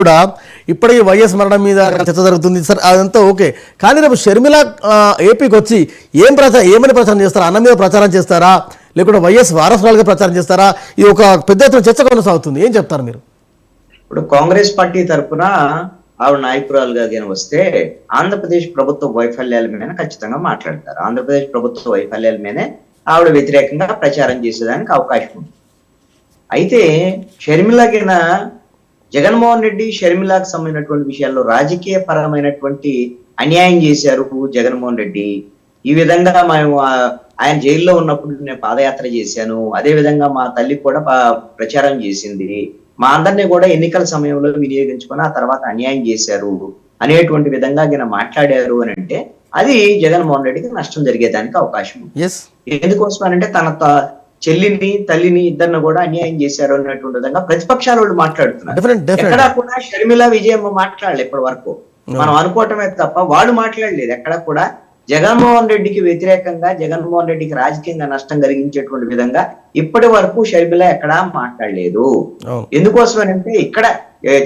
కూడా ఇప్పటికీ వైఎస్ మరణం మీద చర్చ జరుగుతుంది సార్, అదంతా ఓకే. కానీ రేపు షర్మిల ఏపీకి వచ్చి ఏమని ప్రచారం చేస్తారా? అన్న మీద ప్రచారం చేస్తారా, లేకుంటే వైఎస్ వారసురాలుగా ప్రచారం చేస్తారా? ఇది ఒక పెద్ద ఎత్తున చర్చ కొనసాగుతుంది. ఏం చెప్తారు మీరు? ఇప్పుడు కాంగ్రెస్ పార్టీ తరఫున ఆవిడ నాయకురాలుగా వస్తే ఆంధ్రప్రదేశ్ ప్రభుత్వ వైఫల్యాల మీద ఖచ్చితంగా మాట్లాడతారు. ఆంధ్రప్రదేశ్ ప్రభుత్వ వైఫల్యాల మీదే ఆవిడ వ్యతిరేకంగా ప్రచారం చేసేదానికి అవకాశం ఉంది. అయితే షర్మిలకిన జగన్మోహన్ రెడ్డి షర్మిలకు సంబంధించినటువంటి విషయాల్లో రాజకీయ పరమైనటువంటి అన్యాయం చేశారు జగన్మోహన్ రెడ్డి. ఈ విధంగా మేము ఆయన జైల్లో ఉన్నప్పుడు నేను పాదయాత్ర చేశాను, అదే విధంగా మా తల్లి కూడా ప్రచారం చేసింది, మా అందరినీ కూడా ఎన్నికల సమయంలో వినియోగించుకొని ఆ తర్వాత అన్యాయం చేశారు అనేటువంటి విధంగా ఈయన మాట్లాడారు అని అంటే అది జగన్మోహన్ రెడ్డికి నష్టం జరిగేదానికి అవకాశం ఉంది. ఎందుకోసం అంటే తన చెల్లిని తల్లిని ఇద్దరిని కూడా అన్యాయం చేశారు అన్నటువంటి విధంగా ప్రతిపక్షాల వాళ్ళు మాట్లాడుతున్నారు. ఎక్కడా కూడా షర్మిల విజయమ్మ మాట్లాడలేదు ఇప్పటి వరకు. మనం అనుకోవటమే తప్ప వాళ్ళు మాట్లాడలేదు. ఎక్కడ కూడా జగన్మోహన్ రెడ్డికి వ్యతిరేకంగా, జగన్మోహన్ రెడ్డికి రాజకీయంగా నష్టం కలిగించేటువంటి విధంగా ఇప్పటి వరకు షర్మిల ఎక్కడా మాట్లాడలేదు. ఎందుకోసం అంటే ఇక్కడ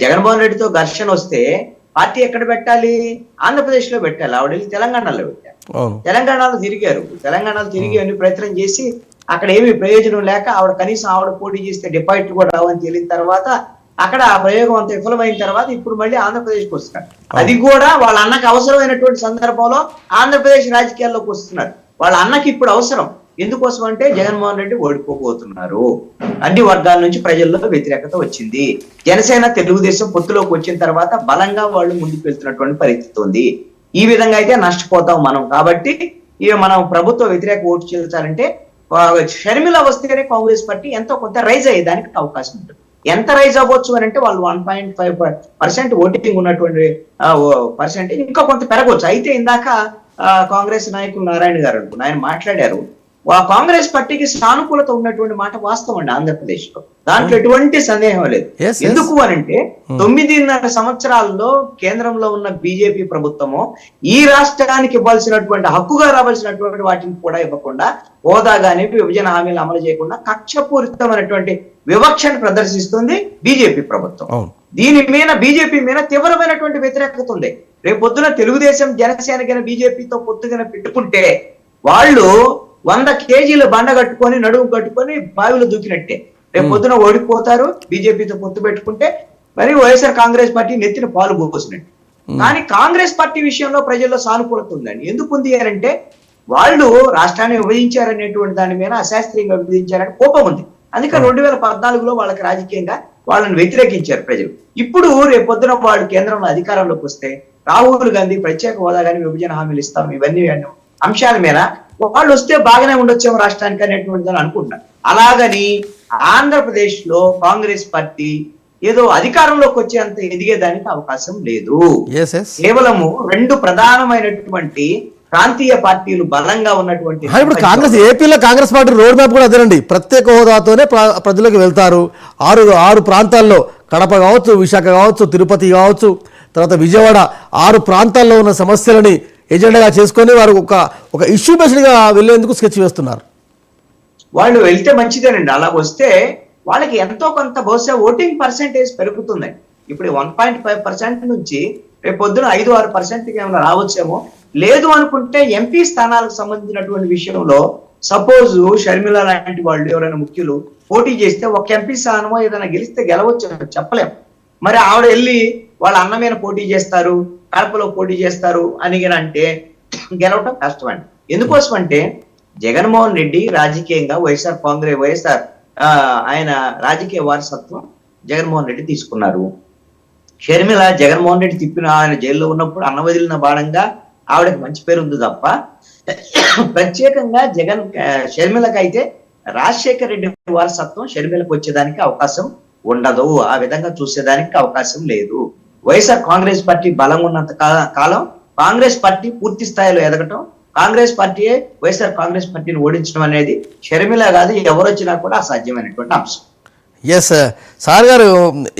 జగన్మోహన్ రెడ్డితో ఘర్షణ వస్తే పార్టీ ఎక్కడ పెట్టాలి? ఆంధ్రప్రదేశ్ లో పెట్టాలి. ఆవిడ వెళ్ళి తెలంగాణలో పెట్టారు. తెలంగాణలో తిరిగారు. తెలంగాణలో తిరిగి అన్ని ప్రయత్నం చేసి అక్కడ ఏమి ప్రయోజనం లేక ఆవిడ కనీసం ఆవిడ పోటీ చేస్తే డిపాజిట్లు కూడా రావని తేలిన తర్వాత అక్కడ ఆ ప్రయోగం అంత విఫలమైన తర్వాత ఇప్పుడు మళ్ళీ ఆంధ్రప్రదేశ్కి వస్తున్నారు. అది కూడా వాళ్ళ అన్నకి అవసరమైనటువంటి సందర్భంలో ఆంధ్రప్రదేశ్ రాజకీయాల్లోకి వస్తున్నారు. వాళ్ళ అన్నకి ఇప్పుడు అవసరం. ఎందుకోసం అంటే జగన్మోహన్ రెడ్డి ఓడిపోబోతున్నారు. అన్ని వర్గాల నుంచి ప్రజల్లో వ్యతిరేకత వచ్చింది. జనసేన తెలుగుదేశం పొత్తులోకి వచ్చిన తర్వాత బలంగా వాళ్ళు ముందుకు వెళ్తున్నటువంటి పరిస్థితి ఉంది. ఈ విధంగా అయితే నష్టపోతాం మనం. కాబట్టి ఇక మనం ప్రభుత్వ వ్యతిరేక ఓటు చేయాలంటే షర్మిల వస్తేనే కాంగ్రెస్ పార్టీ ఎంతో కొంత రైజ్ అయ్యేదానికి అవకాశం ఉంటుంది. ఎంత రైజ్ అవ్వచ్చు అని అంటే వాళ్ళు 1.5% ఓటింగ్ ఉన్నటువంటి పర్సెంటేజ్ ఇంకా కొంత పెరగవచ్చు. అయితే ఇందాక కాంగ్రెస్ నాయకులు నారాయణ గారు ఆయన మాట్లాడారు. కాంగ్రెస్ పార్టీకి సానుకూలత ఉన్నటువంటి మాట వాస్తవం అండి ఆంధ్రప్రదేశ్ లో. దాంట్లో ఎటువంటి సందేహం లేదు. ఎందుకు అనంటే 9.5 సంవత్సరాల్లో కేంద్రంలో ఉన్న బీజేపీ ప్రభుత్వము ఈ రాష్ట్రానికి ఇవ్వాల్సినటువంటి హక్కుగా రావాల్సినటువంటి వాటిని కూడా ఇవ్వకుండా, హోదా గాని విభజన హామీలు అమలు చేయకుండా కక్షపూరితమైనటువంటి వివక్షను ప్రదర్శిస్తుంది బీజేపీ ప్రభుత్వం. దీని మీద బీజేపీ మీద తీవ్రమైనటువంటి వ్యతిరేకత ఉంది. రేపు పొద్దున తెలుగుదేశం జనసేన బీజేపీతో పొత్తుగా పెట్టుకుంటే వాళ్ళు 100 కేజీలు బండ కట్టుకొని నడుము కట్టుకొని బావిలో దూకినట్టే. రేపు పొద్దున ఓడిపోతారు. బీజేపీతో పొత్తు పెట్టుకుంటే మరి వైఎస్ఆర్ కాంగ్రెస్ పార్టీ నెత్తిన పాలు పోసినట్టు. కానీ కాంగ్రెస్ పార్టీ విషయంలో ప్రజల్లో సానుకూలత ఉందండి. ఎందుకు ఉంది అంటే వాళ్ళు రాష్ట్రాన్ని విభజించారనేటువంటి దాని మీద అశాస్త్రీయంగా విభజించారని కోపం ఉంది. అందుకే 2014లో వాళ్ళకి రాజకీయంగా వాళ్ళని వ్యతిరేకించారు ప్రజలు. ఇప్పుడు రేపు పొద్దున వాళ్ళు కేంద్రంలో అధికారంలోకి వస్తే రాహుల్ గాంధీ ప్రత్యేక హోదా కానీ విభజన హామీలు ఇస్తాం ఇవన్నీ అంశాల మీద వాళ్ళు వస్తే బాగానే ఉండొచ్చేమో రాష్ట్రానికి అనేటువంటి అనుకుంటున్నారు. అలాగని ఆంధ్రప్రదేశ్ లో కాంగ్రెస్ పార్టీ ఏదో అధికారంలోకి వచ్చేంత ఎదిగేదానికి అవకాశం లేదు. కేవలము 2 ప్రధానమైనటువంటి ప్రాంతీయ పార్టీలు బలంగా ఉన్నటువంటి ఇప్పుడు కాంగ్రెస్ ఏపీలో కాంగ్రెస్ పార్టీ రోడ్ మ్యాప్ కూడా అదేనండి. ప్రత్యేక హోదాతోనే ప్రజలకు వెళ్తారు. 6 ప్రాంతాల్లో కడప కావచ్చు, విశాఖ కావచ్చు, తిరుపతి కావచ్చు, తర్వాత విజయవాడ 6 ప్రాంతాల్లో ఉన్న సమస్యలని ఎజెండాగా చేసుకొని వారు ఒక ఇష్యూ బేస్డ్గా వెళ్లేందుకు స్కెచ్ వేస్తున్నారు. వాళ్ళు వెళ్తే మంచిదేనండి. అలా వస్తే వాళ్ళకి ఎంతో కొంత బహుశా ఓటింగ్ పర్సెంటేజ్ పెరుగుతుందండి. ఇప్పుడు 1.5% నుంచి రేపు పొద్దున 5-6% ఏమైనా రావచ్చేమో. లేదు అనుకుంటే ఎంపీ స్థానాలకు సంబంధించినటువంటి విషయంలో సపోజ్ షర్మిల లాంటి వాళ్ళు ఎవరైనా ముఖ్యులు పోటీ చేస్తే ఒక ఎంపీ స్థానమో ఏదైనా గెలిస్తే గెలవచ్చు చెప్పలేం. మరి ఆవిడ వెళ్ళి వాళ్ళ అన్న మీద పోటీ చేస్తారు, కడపలో పోటీ చేస్తారు అని అంటే గెలవటం కష్టం అండి. ఎందుకోసం అంటే జగన్మోహన్ రెడ్డి రాజకీయంగా వైఎస్ఆర్ ఆయన రాజకీయ వారసత్వం జగన్మోహన్ రెడ్డి తీసుకున్నారు. షర్మిల జగన్మోహన్ రెడ్డి తిప్పిన ఆయన జైల్లో ఉన్నప్పుడు అన్న వదిలిన బాణంగా ఆవిడకి మంచి పేరు ఉంది తప్ప ప్రత్యేకంగా షర్మిలకు అయితే రాజశేఖర్ రెడ్డి వారసత్వం షర్మిలకు వచ్చేదానికి అవకాశం ఉండదు. ఆ విధంగా చూసేదానికి అవకాశం లేదు. వైఎస్ఆర్ కాంగ్రెస్ పార్టీ బలం ఉన్నంత కాలం కాంగ్రెస్ పార్టీ పూర్తి స్థాయిలో ఎదగటం, కాంగ్రెస్ పార్టీయే వైఎస్ఆర్ కాంగ్రెస్ పార్టీని ఓడించడం అనేది షర్మిల కాదు ఎవరు వచ్చినా కూడా అసాధ్యమైనటువంటి అంశం. ఎస్ సార్ గారు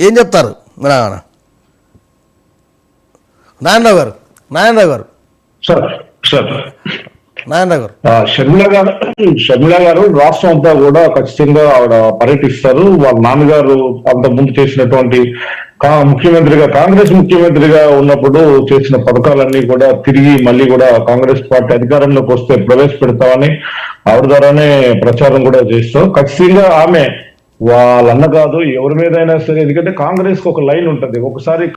ఏం చెప్తారు? నారాయణరావు గారు షర్మిల గారు రాష్ట్రం అంతా కూడా ఖచ్చితంగా ఆవిడ పర్యటిస్తారు. వాళ్ళ నాన్నగారు అంత ముందు చేసినటువంటి ముఖ్యమంత్రిగా కాంగ్రెస్ ముఖ్యమంత్రిగా ఉన్నప్పుడు చేసిన పథకాలన్నీ కూడా తిరిగి మళ్ళీ కూడా కాంగ్రెస్ పార్టీ అధికారంలోకి వస్తే ప్రవేశపెడతామని ఆవిడ ద్వారానే ప్రచారం కూడా చేస్తాం. ఖచ్చితంగా ఆమె వాళ్ళన్న కాదు ఎవరి మీదైనా సరే, ఎందుకంటే కాంగ్రెస్ కి ఒక లైన్ ఉంటది. ఒకసారి